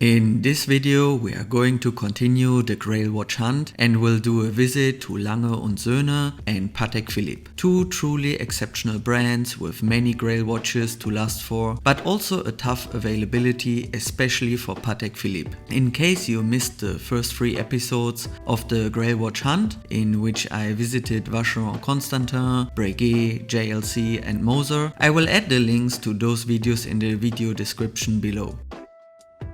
In this video we are going to continue the Grail watch hunt and will do a visit to Lange und Söhne and Patek Philippe. Two truly exceptional brands with many Grail watches to last for, but also a tough availability, especially for Patek Philippe. In case you missed the first 3 episodes of the Grail watch hunt, in which I visited Vacheron Constantin, Breguet, JLC and Moser, I will add the links to those videos in the video description below.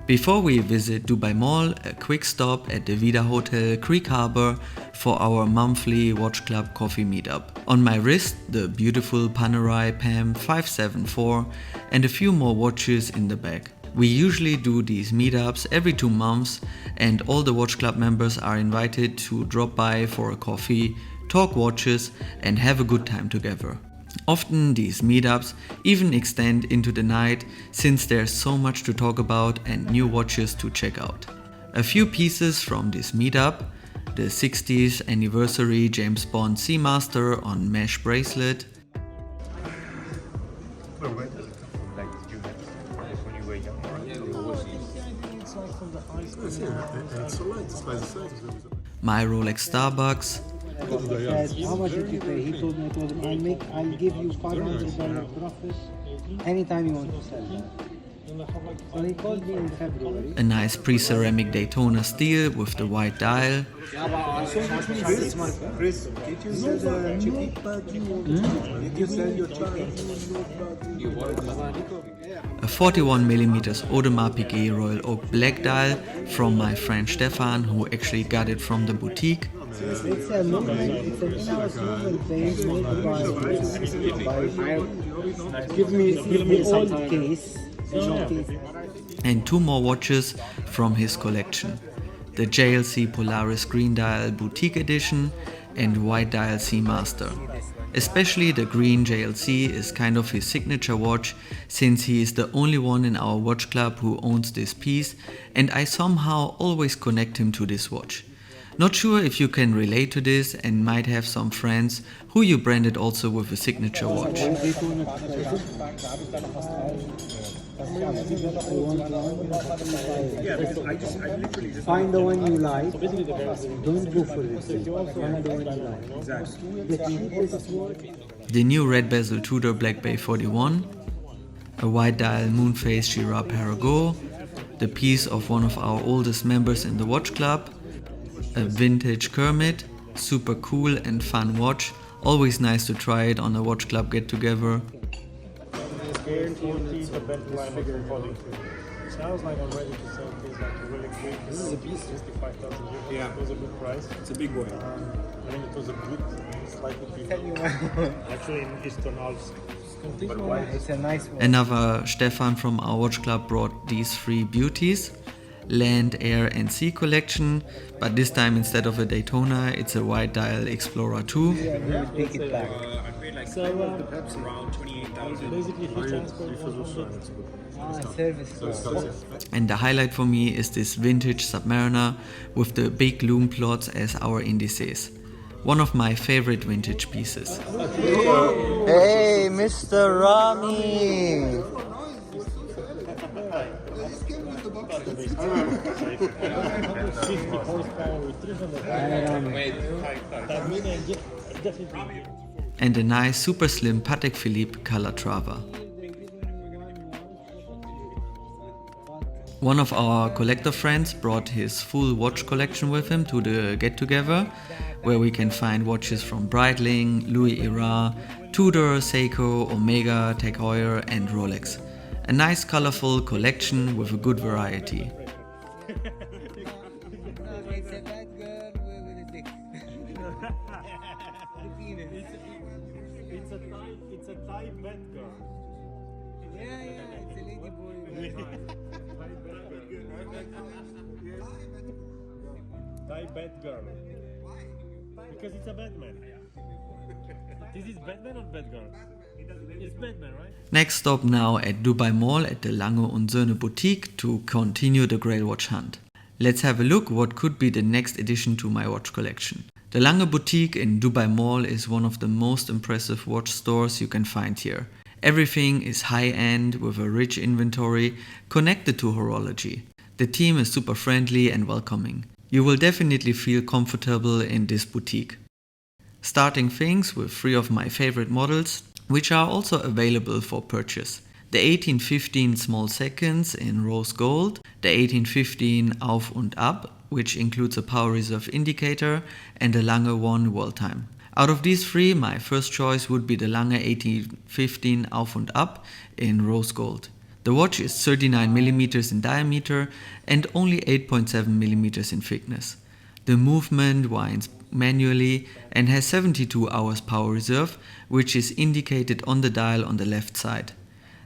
Before we visit Dubai Mall, a quick stop at the Vida Hotel Creek Harbor for our monthly Watch Club coffee meetup. On my wrist, the beautiful Panerai PAM 574 and a few more watches in the bag. We usually do these meetups every 2 months and all the Watch Club members are invited to drop by for a coffee, talk watches and have a good time together. Often these meetups even extend into the night since there's so much to talk about and new watches to check out. A few pieces from this meetup: the 60th anniversary James Bond Seamaster on mesh bracelet, my Rolex Starbucks, How much did you pay? He told me, I'll give you $500 profit anytime you want to sell. So he called me in February. a nice pre-ceramic Daytona steel with the white dial, Chris, did you sell the chippy? Did you sell your chippy? a 41mm Audemars Piguet Royal Oak black dial from my friend Stefan, who actually got it from the boutique. It's a movement, it's an in-house movement base made by give me old case. And 2 more watches from his collection: the JLC Polaris Green Dial Boutique Edition and White Dial Seamaster. Especially the green JLC is kind of his signature watch, since he is the only one in our watch club who owns this piece, and I somehow always connect him to this watch. Not sure if you can relate to this and might have some friends who you branded also with a signature watch. Find the one you like. Don't go for it. Find the one you like. The new red bezel Tudor Black Bay 41, a white dial Moonface Girard Perregaux, the piece of one of our oldest members in the watch club, a vintage Kermit, super cool and fun watch, always nice to try it on a watch club get together. Sounds like I'm ready to sell things like a really quick. This is a beast, 55,000 euros. Yeah. It was a good price. It's a big boy. I mean, it was a good, slightly big. Actually, in Eastern Alps. It's a nice one. Another Stefan from our watch club brought these 3 beauties: Land, Air and Sea collection, but this time instead of a Daytona it's a white dial Explorer 2. Take it back. I paid like around 28,000. Basically, free transport, 100. Service. And the highlight for me is this vintage Submariner with the big loom plots as our indices. One of my favorite vintage pieces. Hey, Mr. Rami! And a nice super slim Patek Philippe Calatrava. One of our collector friends brought his full watch collection with him to the get-together, where we can find watches from Breitling, Louis Era, Tudor, Seiko, Omega, Tag Heuer and Rolex. A nice colorful collection with a good variety. It's a Thai bad girl. Yeah, it's a lady boy. Thai bad girl. Because it's a Batman. This is Batman or bad girl? It's Batman, right? Next stop now at Dubai Mall at the Lange und Söhne boutique to continue the Grail watch hunt. Let's have a look what could be the next addition to my watch collection. The Lange boutique in Dubai Mall is one of the most impressive watch stores you can find here. Everything is high-end with a rich inventory connected to horology. The team is super friendly and welcoming. You will definitely feel comfortable in this boutique. Starting things with 3 of my favorite models, which are also available for purchase. The 1815 small seconds in rose gold, the 1815 auf und ab, which includes a power reserve indicator, and the Lange 1 world time. Out of these 3, my first choice would be the Lange 1815 auf und ab in rose gold. The watch is 39mm in diameter and only 8.7mm in thickness. The movement winds manually and has 72 hours power reserve, which is indicated on the dial on the left side.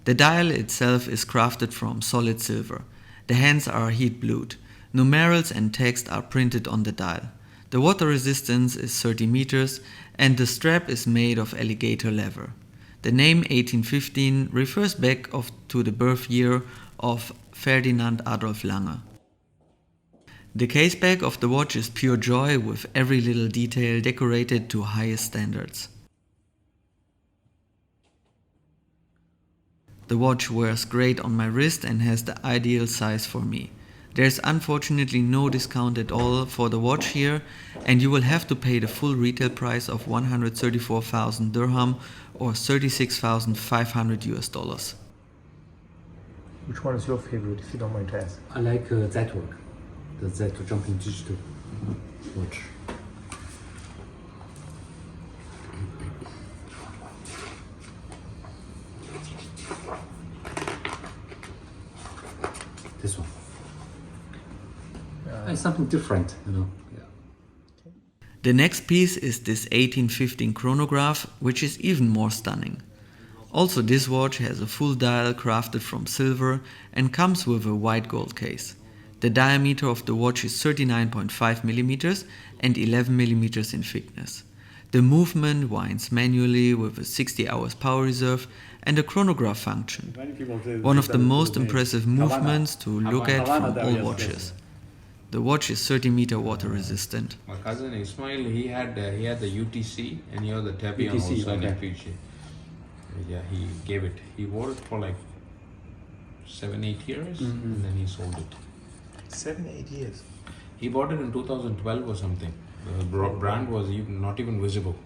The dial itself is crafted from solid silver. The hands are heat blued. Numerals and text are printed on the dial. The water resistance is 30 meters and the strap is made of alligator leather. The name 1815 refers back to the birth year of Ferdinand Adolf Lange. The caseback of the watch is pure joy, with every little detail decorated to highest standards. The watch wears great on my wrist and has the ideal size for me. There is unfortunately no discount at all for the watch here, and you will have to pay the full retail price of 134,000 dirham or $36,500 US. Which one is your favorite, if you don't mind to ask? I like that work, that jumping digital watch. This one. It's something different, you know. Yeah. The next piece is this 1815 chronograph, which is even more stunning. Also, this watch has a full dial crafted from silver and comes with a white gold case. The diameter of the watch is 39.5mm and 11mm in thickness. The movement winds manually with a 60 hours power reserve and a chronograph function. One of the most impressive movements to look at from all watches. The watch is 30-meter water resistant. My cousin Ismail, he had the UTC and he had the Tabion also in appreciate. Yeah, he gave it. He wore it for like 7-8 years and then he sold it. 7-8 years. He bought it in 2012 or something. The brand was not even visible.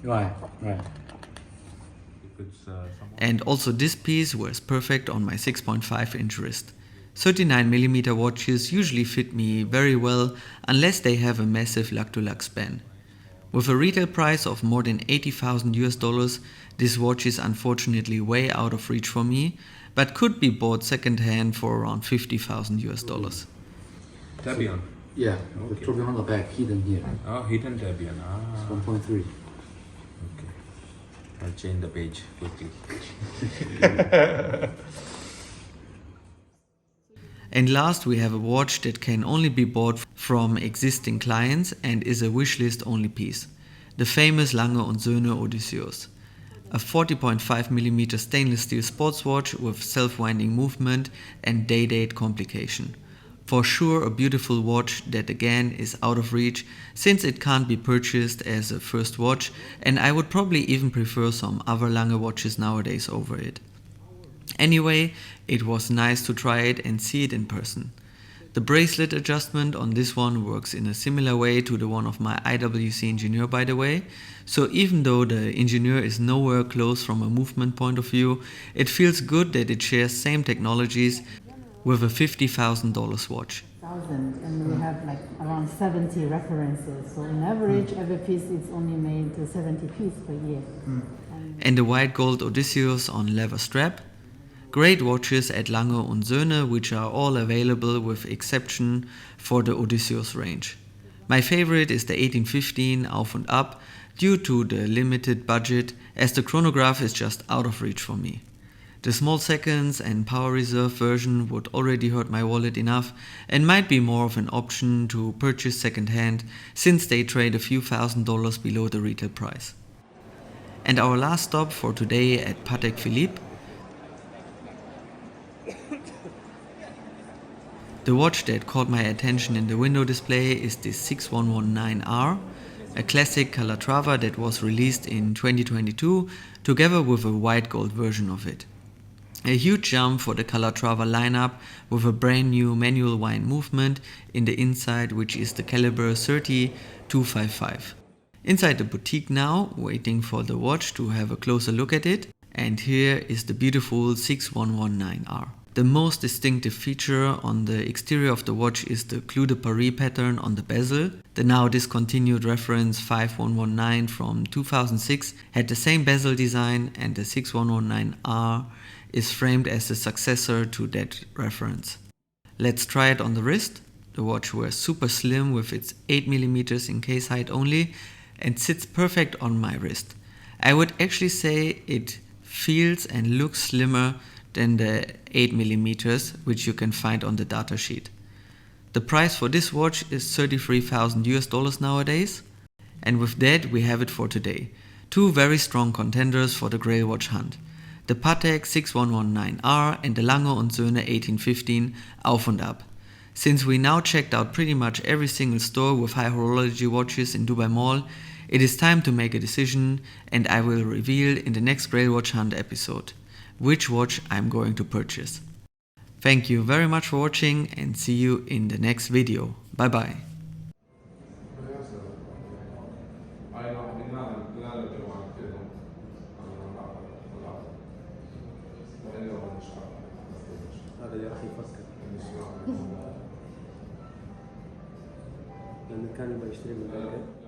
Right. And also this piece wears perfect on my 6.5-inch wrist. 39mm watches usually fit me very well unless they have a massive lug-to-lug span. With a retail price of more than $80,000 US, this watch is unfortunately way out of reach for me, but could be bought second-hand for around $50,000 US. Tabion. Yeah, the tourbillon on the back, hidden here. Oh, hidden Tabion. It's 1.3. Okay. I'll change the page quickly. And last, we have a watch that can only be bought from existing clients and is a wishlist only piece. The famous Lange und Söhne Odysseus. A 40.5mm stainless steel sports watch with self-winding movement and day-date complication. For sure a beautiful watch that again is out of reach since it can't be purchased as a first watch, and I would probably even prefer some other Lange watches nowadays over it. Anyway, it was nice to try it and see it in person. The bracelet adjustment on this one works in a similar way to the one of my IWC engineer, by the way, so even though the engineer is nowhere close from a movement point of view, it feels good that it shares same technologies with a $50,000 watch. And we have like around 70 references, so on average every piece is only made 70 pieces per year. And the white gold Odysseus on leather strap. Great watches at Lange und Söhne, which are all available with exception for the Odysseus range. My favorite is the 1815 auf und ab due to the limited budget, as the chronograph is just out of reach for me. The small seconds and power reserve version would already hurt my wallet enough and might be more of an option to purchase second hand since they trade a few $1,000s below the retail price. And our last stop for today at Patek Philippe. The watch that caught my attention in the window display is the 6119R, a classic Calatrava that was released in 2022 together with a white gold version of it. A huge jump for the Calatrava lineup with a brand new manual wind movement in the inside, which is the caliber 30-255. Inside the boutique now, waiting for the watch to have a closer look at it. And here is the beautiful 6119R. The most distinctive feature on the exterior of the watch is the Clou de Paris pattern on the bezel. The now discontinued reference 5119 from 2006 had the same bezel design, and the 6119R is framed as the successor to that reference. Let's try it on the wrist. The watch wears super slim with its 8mm in case height only and sits perfect on my wrist. I would actually say it feels and looks slimmer than the 8mm, which you can find on the data sheet. The price for this watch is 33,000 US dollars nowadays. And with that we have it for today. Two very strong contenders for the Grail watch hunt. The Patek 6119R and the Lange und Söhne 1815 Auf und Ab. Since we now checked out pretty much every single store with high horology watches in Dubai Mall, it is time to make a decision, and I will reveal in the next Grail watch hunt episode which watch I'm going to purchase. Thank you very much for watching and see you in the next video. Bye bye. هذا اللي راح يفكر لأنه كان يبغى يشتري من البلد.